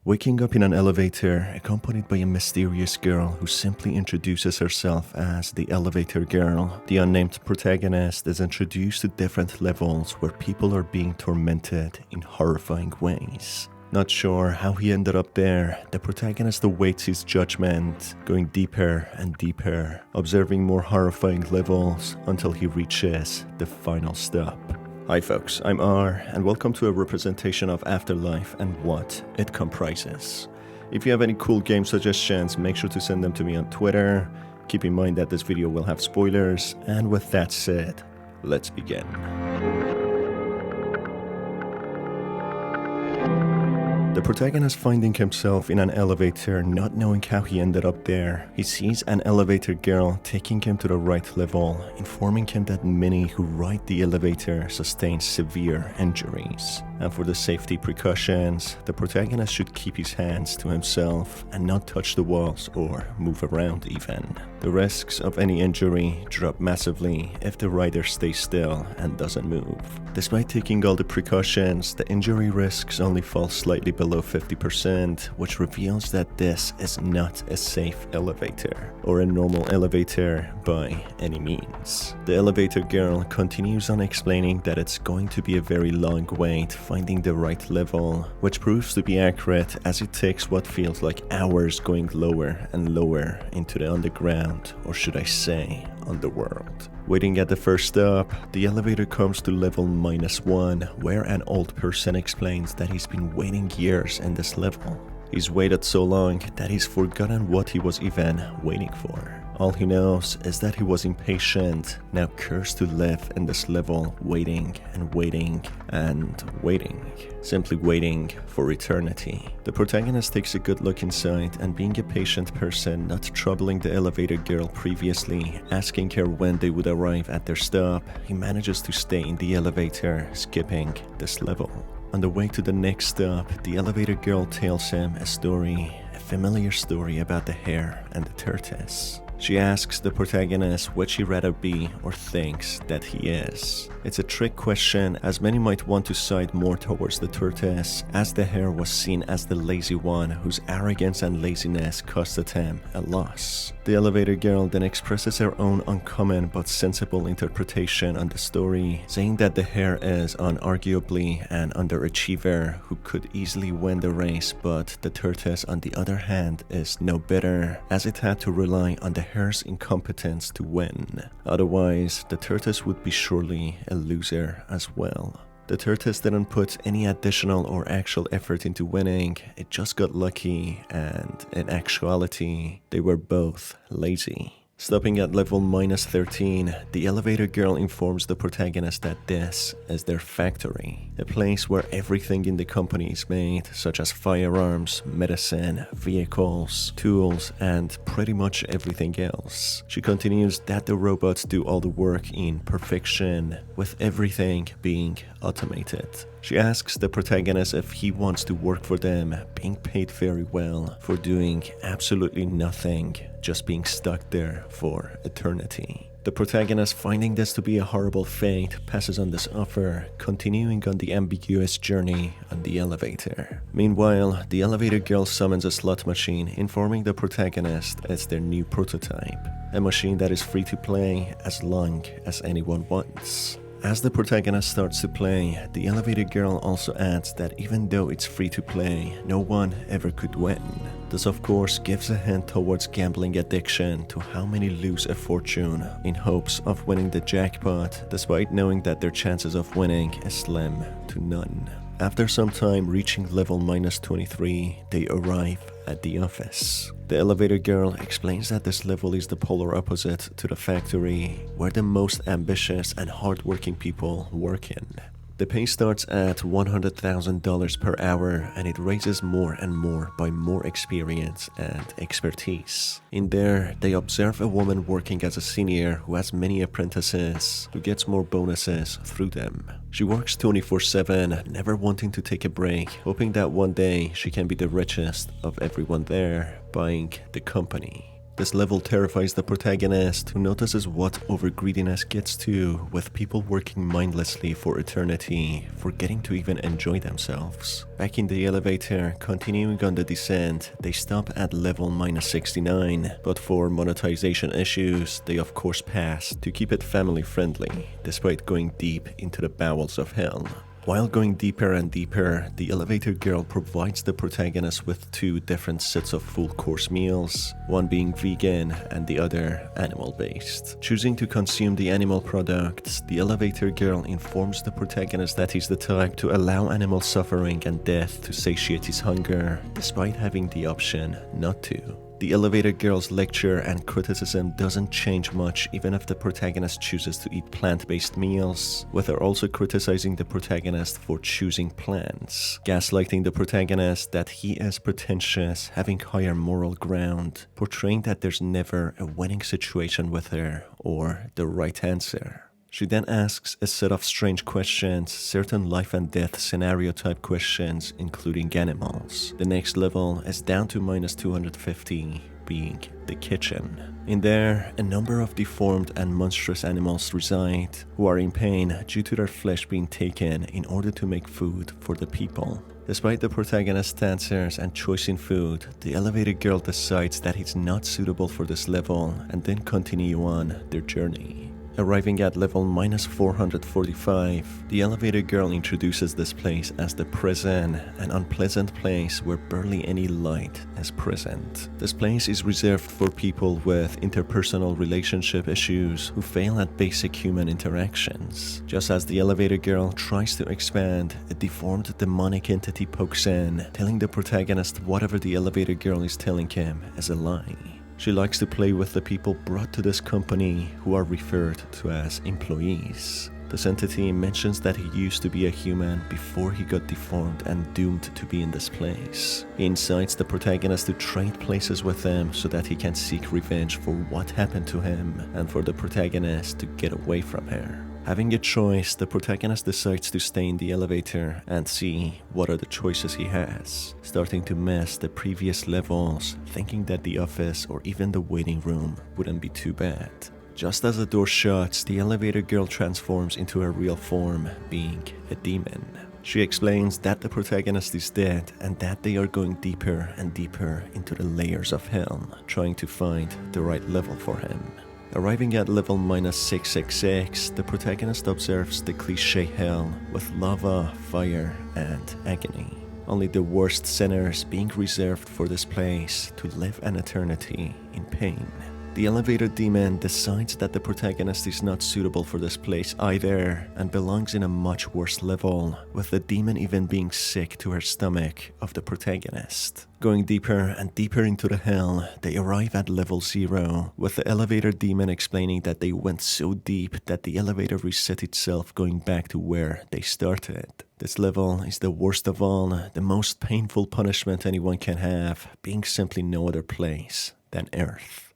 Waking up in an elevator, accompanied by a mysterious girl who simply introduces herself as the elevator girl, the unnamed protagonist is introduced to different levels where people are being tormented in horrifying ways. Not sure how he ended up there, the protagonist awaits his judgment, going deeper and deeper, observing more horrifying levels until he reaches the final stop. Hi folks, I'm R, and welcome to a representation of Afterlife and what it comprises. If you have any cool game suggestions, make sure to send them to me on Twitter. Keep in mind that this video will have spoilers, and with that said, let's begin. The protagonist finding himself in an elevator, not knowing how he ended up there. He sees an elevator girl taking him to the right level, informing him that many who ride the elevator sustain severe injuries. And for the safety precautions, the protagonist should keep his hands to himself and not touch the walls or move around even. The risks of any injury drop massively if the rider stays still and doesn't move. Despite taking all the precautions, the injury risks only fall slightly below 50%, which reveals that this is not a safe elevator, or a normal elevator by any means. The elevator girl continues on explaining that it's going to be a very long wait finding the right level, which proves to be accurate as it takes what feels like hours going lower and lower into the underground, or should I say, underworld. Waiting at the first stop, the elevator comes to level -1, where an old person explains that he's been waiting years in this level. He's waited so long that he's forgotten what he was even waiting for. All he knows is that he was impatient, now cursed to live in this level, waiting and waiting and waiting. Simply waiting for eternity. The protagonist takes a good look inside, and being a patient person, not troubling the elevator girl previously, asking her when they would arrive at their stop, he manages to stay in the elevator, skipping this level. On the way to the next stop, the elevator girl tells him a story, a familiar story about the hare and the tortoise. She asks the protagonist what she'd rather be or thinks that he is. It's a trick question, as many might want to side more towards the tortoise, as the hare was seen as the lazy one whose arrogance and laziness costed him a loss. The elevator girl then expresses her own uncommon but sensible interpretation on the story, saying that the hare is unarguably an underachiever who could easily win the race, but the tortoise on the other hand is no better, as it had to rely on the hare's incompetence to win. Otherwise, the tortoise would be surely a loser as well. The tortoise didn't put any additional or actual effort into winning, it just got lucky, and in actuality, they were both lazy. Stopping at level -13, the elevator girl informs the protagonist that this is their factory, a place where everything in the company is made, such as firearms, medicine, vehicles, tools, and pretty much everything else. She continues that the robots do all the work in perfection, with everything being automated. She asks the protagonist if he wants to work for them, being paid very well for doing absolutely nothing, just being stuck there for eternity. The protagonist, finding this to be a horrible fate, passes on this offer, continuing on the ambiguous journey on the elevator. Meanwhile, the elevator girl summons a slot machine, informing the protagonist it's their new prototype, a machine that is free to play as long as anyone wants. As the protagonist starts to play, the elevator girl also adds that even though it's free to play, no one ever could win. This of course gives a hint towards gambling addiction, to how many lose a fortune in hopes of winning the jackpot, despite knowing that their chances of winning is slim to none. After some time reaching level -23, they arrive at the office. The elevator girl explains that this level is the polar opposite to the factory, where the most ambitious and hardworking people work in. The pay starts at $100,000 per hour, and it raises more and more by more experience and expertise. In there, they observe a woman working as a senior who has many apprentices, who gets more bonuses through them. She works 24/7, never wanting to take a break, hoping that one day she can be the richest of everyone there, buying the company. This level terrifies the protagonist, who notices what overgreediness gets to, with people working mindlessly for eternity, forgetting to even enjoy themselves. Back in the elevator, continuing on the descent, they stop at level -69, but for monetization issues, they of course pass to keep it family friendly, despite going deep into the bowels of hell. While going deeper and deeper, the elevator girl provides the protagonist with 2 different sets of full course meals, one being vegan and the other animal-based. Choosing to consume the animal products, the elevator girl informs the protagonist that he's the type to allow animal suffering and death to satiate his hunger, despite having the option not to. The elevator girl's lecture and criticism doesn't change much even if the protagonist chooses to eat plant-based meals, with her also criticizing the protagonist for choosing plants, gaslighting the protagonist that he is pretentious, having higher moral ground, portraying that there's never a winning situation with her or the right answer. She then asks a set of strange questions, certain life and death scenario type questions, including animals. The next level is down to -250, being the kitchen. In there, a number of deformed and monstrous animals reside, who are in pain due to their flesh being taken in order to make food for the people. Despite the protagonist's answers and choice in food, the elevator girl decides that he's not suitable for this level and then continue on their journey. Arriving at level -445, the elevator girl introduces this place as the prison, an unpleasant place where barely any light is present. This place is reserved for people with interpersonal relationship issues who fail at basic human interactions. Just as the elevator girl tries to expand, a deformed demonic entity pokes in, telling the protagonist whatever the elevator girl is telling him is a lie. She likes to play with the people brought to this company, who are referred to as employees. This entity mentions that he used to be a human before he got deformed and doomed to be in this place. He incites the protagonist to trade places with him so that he can seek revenge for what happened to him and for the protagonist to get away from her. Having a choice, the protagonist decides to stay in the elevator and see what are the choices he has, starting to miss the previous levels, thinking that the office or even the waiting room wouldn't be too bad. Just as the door shuts, the elevator girl transforms into her real form, being a demon. She explains that the protagonist is dead and that they are going deeper and deeper into the layers of hell, trying to find the right level for him. Arriving at level -666, the protagonist observes the cliché hell with lava, fire, and agony. Only the worst sinners being reserved for this place to live an eternity in pain. The elevator demon decides that the protagonist is not suitable for this place either and belongs in a much worse level, with the demon even being sick to her stomach of the protagonist. Going deeper and deeper into the hell, they arrive at level 0, with the elevator demon explaining that they went so deep that the elevator reset itself, going back to where they started. This level is the worst of all, the most painful punishment anyone can have, being simply no other place than Earth.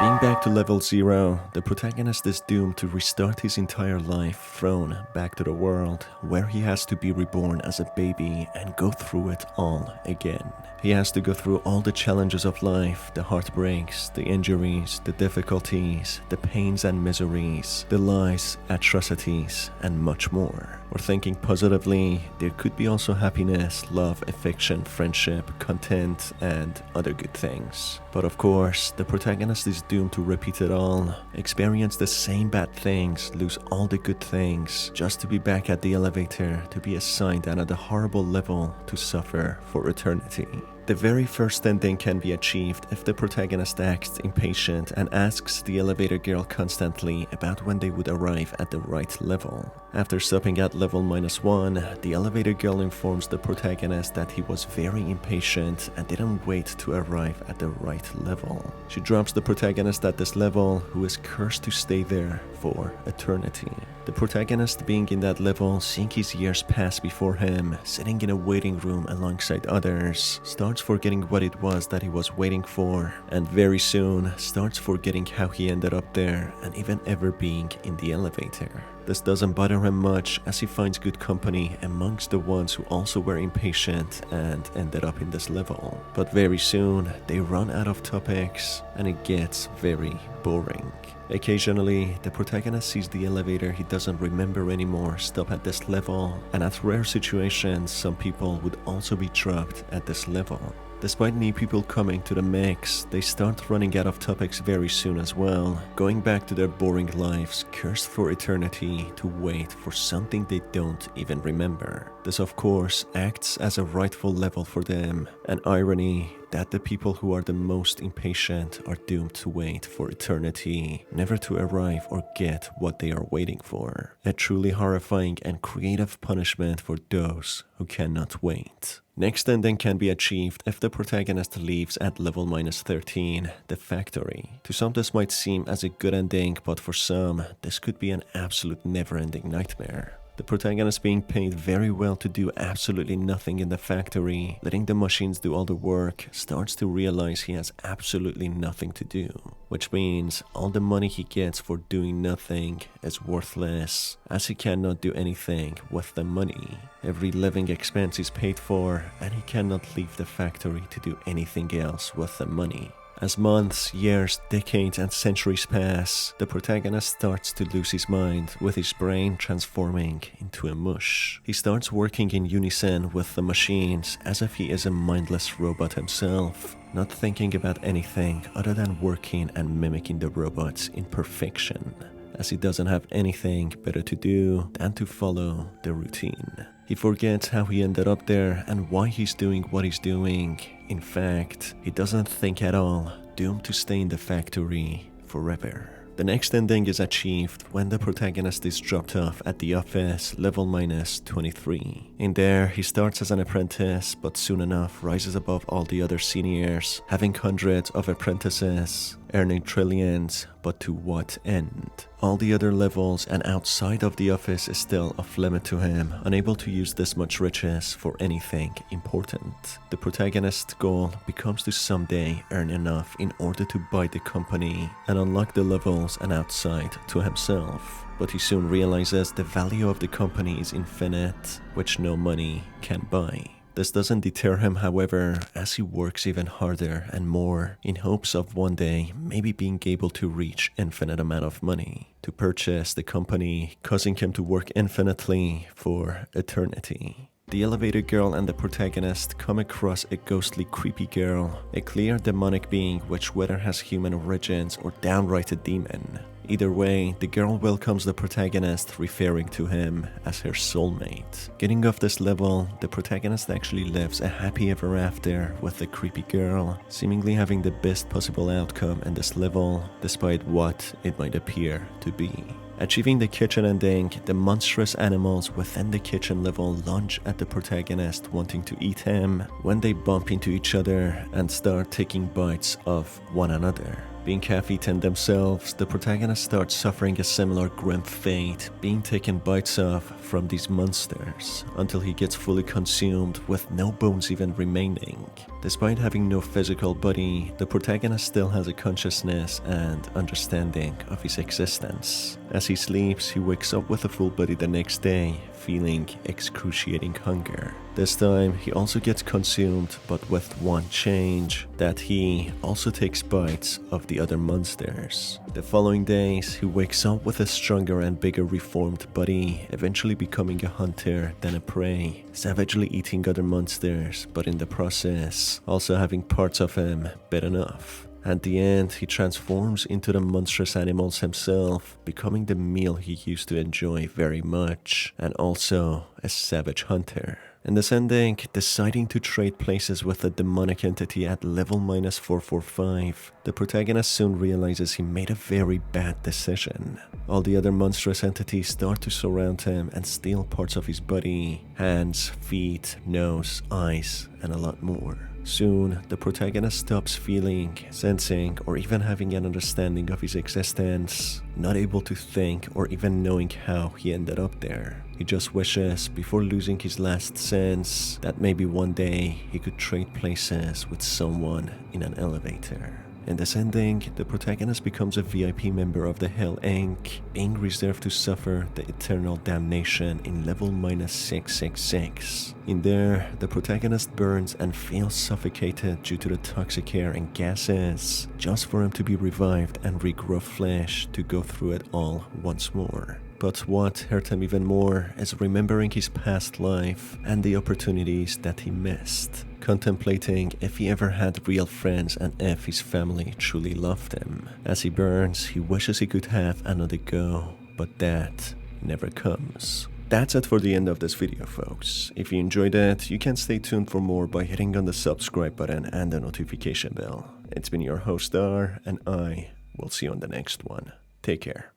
Being back to level 0, the protagonist is doomed to restart his entire life, thrown back to the world, where he has to be reborn as a baby and go through it all again. He has to go through all the challenges of life, the heartbreaks, the injuries, the difficulties, the pains and miseries, the lies, atrocities, and much more. Or thinking positively, there could be also happiness, love, affection, friendship, content, and other good things. But of course, the protagonist is doomed to repeat it all, experience the same bad things, lose all the good things, just to be back at the elevator to be assigned another horrible level to suffer for eternity. The very first ending can be achieved if the protagonist acts impatient and asks the elevator girl constantly about when they would arrive at the right level. After stopping at level -1, the elevator girl informs the protagonist that he was very impatient and didn't wait to arrive at the right level. She drops the protagonist at this level, who is cursed to stay there for eternity. The protagonist, being in that level, seeing his years pass before him, sitting in a waiting room alongside others, starts forgetting what it was that he was waiting for, and very soon starts forgetting how he ended up there and even ever being in the elevator. This doesn't bother him much as he finds good company amongst the ones who also were impatient and ended up in this level. But very soon, they run out of topics and it gets very boring. Occasionally, the protagonist sees the elevator he doesn't remember anymore stop at this level, and at rare situations, some people would also be dropped at this level. Despite new people coming to the mix, they start running out of topics very soon as well, going back to their boring lives, cursed for eternity to wait for something they don't even remember. This of course acts as a rightful level for them, an irony that the people who are the most impatient are doomed to wait for eternity, never to arrive or get what they are waiting for. A truly horrifying and creative punishment for those who cannot wait. Next ending can be achieved if the protagonist leaves at level -13, the factory. To some this might seem as a good ending, but for some, this could be an absolute never-ending nightmare. The protagonist being paid very well to do absolutely nothing in the factory, letting the machines do all the work, starts to realize he has absolutely nothing to do. Which means all the money he gets for doing nothing is worthless, as he cannot do anything with the money. Every living expense is paid for, and he cannot leave the factory to do anything else with the money. As months, years, decades, and centuries pass, the protagonist starts to lose his mind, with his brain transforming into a mush. He starts working in unison with the machines, as if he is a mindless robot himself, not thinking about anything other than working and mimicking the robots in perfection, as he doesn't have anything better to do than to follow the routine. He forgets how he ended up there and why he's doing what he's doing. In fact, he doesn't think at all, doomed to stay in the factory forever. The next ending is achieved when the protagonist is dropped off at the office, level -23. In there, he starts as an apprentice, but soon enough rises above all the other seniors, having hundreds of apprentices, earning trillions, but to what end? All the other levels and outside of the office is still off limit to him, unable to use this much riches for anything important. The protagonist's goal becomes to someday earn enough in order to buy the company and unlock the levels and outside to himself. But he soon realizes the value of the company is infinite, which no money can buy. This doesn't deter him, however, as he works even harder and more in hopes of one day maybe being able to reach infinite amount of money to purchase the company, causing him to work infinitely for eternity. The elevator girl and the protagonist come across a ghostly creepy girl, a clear demonic being which whether has human origins or downright a demon. Either way, the girl welcomes the protagonist, referring to him as her soulmate. Getting off this level, the protagonist actually lives a happy ever after with the creepy girl, seemingly having the best possible outcome in this level, despite what it might appear to be. Achieving the kitchen ending, the monstrous animals within the kitchen level lunge at the protagonist, wanting to eat him, when they bump into each other and start taking bites of one another. Being half-eaten themselves, the protagonist starts suffering a similar grim fate, being taken bites of from these monsters, until he gets fully consumed with no bones even remaining. Despite having no physical body, the protagonist still has a consciousness and understanding of his existence. As he sleeps, he wakes up with a full body the next day, feeling excruciating hunger. This time, he also gets consumed, but with one change, that he also takes bites of the other monsters. The following days, he wakes up with a stronger and bigger reformed body, eventually becoming a hunter than a prey, savagely eating other monsters, but in the process, also having parts of him bitten off. At the end, he transforms into the monstrous animals himself, becoming the meal he used to enjoy very much, and also a savage hunter. In this ending, deciding to trade places with a demonic entity at level -445, the protagonist soon realizes he made a very bad decision. All the other monstrous entities start to surround him and steal parts of his body, hands, feet, nose, eyes, and a lot more. Soon, the protagonist stops feeling, sensing, or even having an understanding of his existence, not able to think or even knowing how he ended up there. He just wishes, before losing his last sense, that maybe one day he could trade places with someone in an elevator. In this ending, the protagonist becomes a VIP member of the Hell Inc., being reserved to suffer the eternal damnation in level -666. In there, the protagonist burns and feels suffocated due to the toxic air and gases, just for him to be revived and regrow flesh to go through it all once more. But what hurt him even more is remembering his past life and the opportunities that he missed, contemplating if he ever had real friends and if his family truly loved him. As he burns, he wishes he could have another go, but that never comes. That's it for the end of this video, folks. If you enjoyed it, you can stay tuned for more by hitting on the subscribe button and the notification bell. It's been your host R, and I will see you on the next one. Take care.